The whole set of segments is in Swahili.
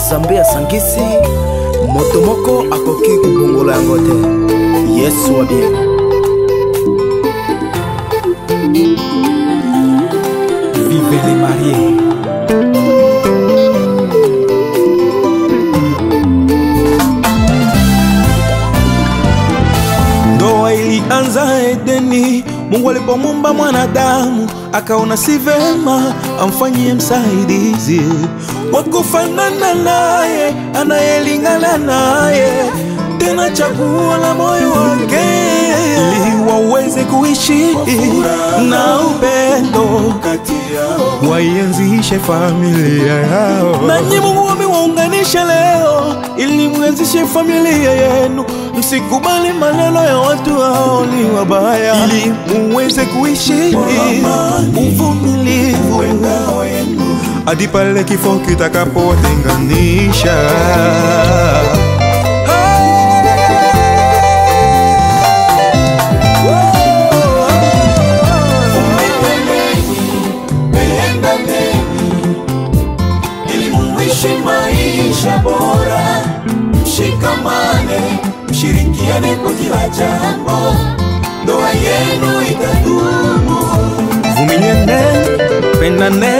Nzambe asangisi moto moko akoki kubongola yango te. Yesu wa bien. Vive les mariés. Ndoa ilianza Edeni, Mungu alipomumba mwanadamu akaona si vema amfanyie msaidizi wa kufanana naye, anayelingana naye, tena chaguo la moyo wake, ili waweze kuishi na upendo kati yao, waianzishe familia yao. Nanyi Mungu amewaunganisha leo ili muanzishe familia yenu. Msikubali maneno ya watu hao ni wabaya, ili muweze kuishi uvumilivu hadi pale kifo kitakapotenganisha. Ili muishi maisha bora, mshikamane, mshirikiane kwa kila jambo, ndoa yenu itadumu. Vumiliane, pendane,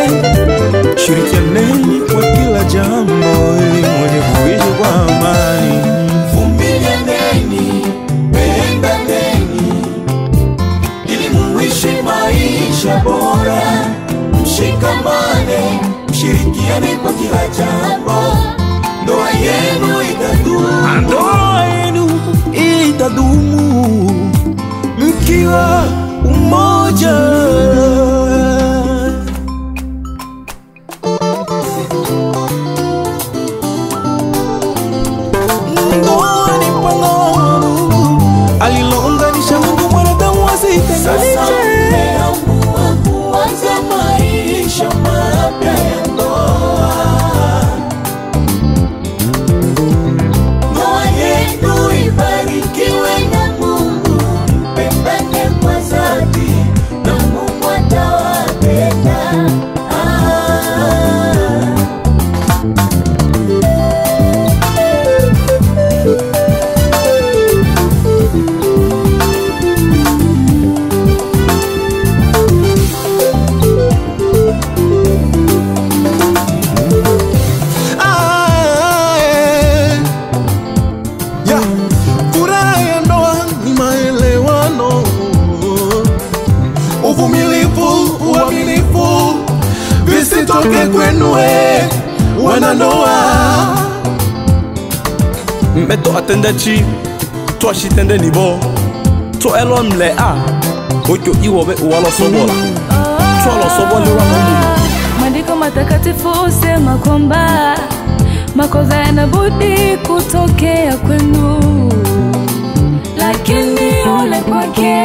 shirikianeni kwa kila jambo, ili mwenye kuishi kwa amani. Vumilianeni, pendaneni, ili muishi maisha bora, mshikamane, mshirikiane kwa kila jambo, ndoa yenu itadumu. Ndoa yenu itadumu mkiwa umoja. Ndoa ni mpango alilounganisha Mungu mwanadamu wasitenganishe. Sasa mmeamua kuanza maisha mapya ya ndoa. Ndoa yenu ibarikiwe na Mungu, mpendane kwa dhati na Mungu atawapenda. Furaha ya ndoa ni maelewano, uvumilivu, uaminifu visitoke kwenu wanandoa. Mbeto atendechi to ashitende nibo to elon le a ojo iwobe uwalo sobola to alo sobole wa Mungu. Maandiko matakatifu sema kwamba makosa yanabudi kutokea kwenu, lakini yule kwake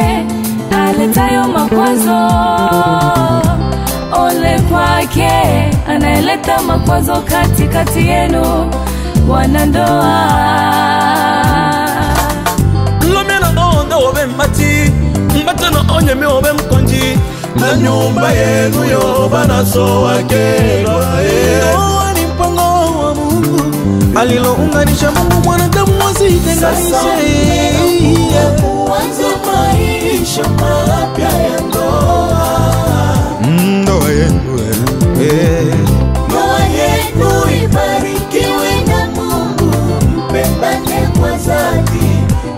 aletayo makwazo, ole kwake anaeleta makwazo katikati yenu wanandoa. Lomena onde obe mbati mbata na onye me obe mkonji na nyumba yenu yo banaso wake. Ndoa ni mpango wa Mungu alilounganisha Mungu mwanadamu wasitenganishe. Kuanza maisha mapya ya ndoa. Ndoa yenu Ndoa yenu ibarikiwe na Mungu, mpendane kwa dhati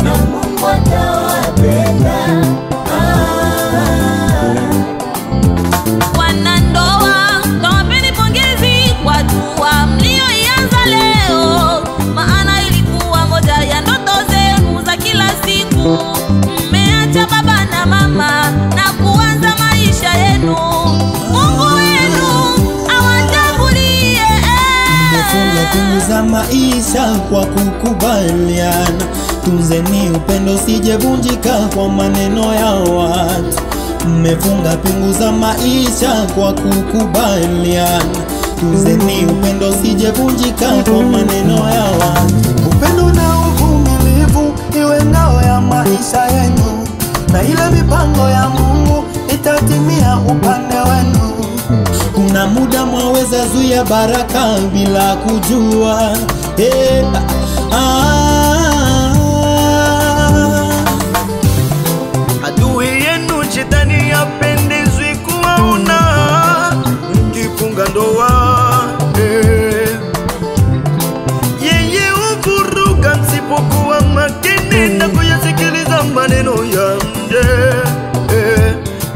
na Mungu atawapenda. Wanandoa, tawapeni pongezi kwa dua mlioianza leo, maana ilikuwa moja ya ndoto zenu za kila siku. Mmeacha baba na mama na kuanza maisha yenu. Mungu wenu awatangulie. Mmefunga pingu za maisha kwa kukubaliana, tunzeni upendo sijevunjika kwa maneno ya watu. Mmefunga pingu za maisha kwa kukubaliana, tunzeni upendo sijevunjika kwa maneno ya watu. Upendo na uvumilivu iwe ngao ya maisha yenu, na ile mipango ya Mungu itatimia upande wenu. Kuna muda mwaweza zuia ya baraka bila kujua. Adui yenu shetani yapendezwi kuwaona mkifunga ndoa. Yeye huvuruga msipokuwa makini na kuyasikiliza maneno ya nje.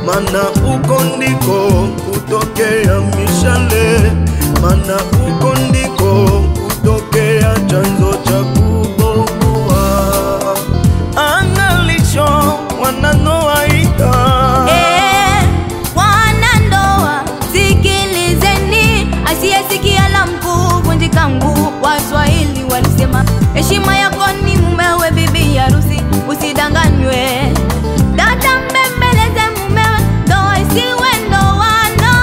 Mana uko ndiko kutokea mishale, mana uko ndiko kutokea chanzo cha kubomoa. Angalisho wanandoa ita, wanandoa sikilizeni, asiyesikia la mkuvunjika mguu. Waswahili walisema heshima yako ni mumewe, bibi harusi usidanganywe. Dada mbembeleze mumewe, ndoa isiwe ndoano.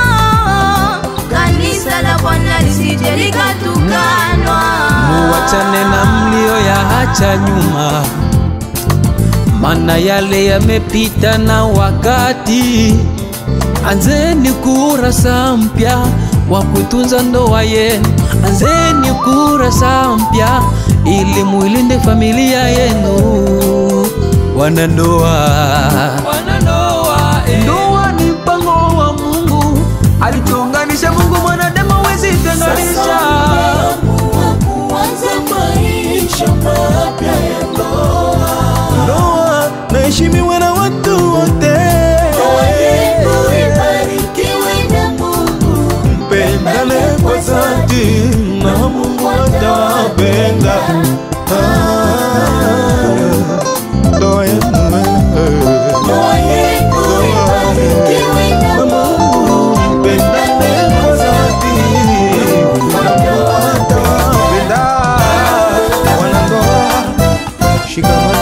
Kanisa la Bwana lisije likatukanwa. Muachane na mlio ya acha nyuma, mana yale yamepita na wakati. Anzeni kurasa mpya wa kutunza ndoa yenu. Anzeni kurasa mpya ili muilinde familia yenu. Wanandoa, ndoa ni mpango wa Mungu, alituunganisha Mungu, mwanadamu hawezi tenganisha. ndoa naheshimiwa na watu wote. Mpendane kwa dhati na Mungu atawapenda. Ndoa yenu mpendane kwa dhati na Mungu atawapenda. Wanandoa shikamana.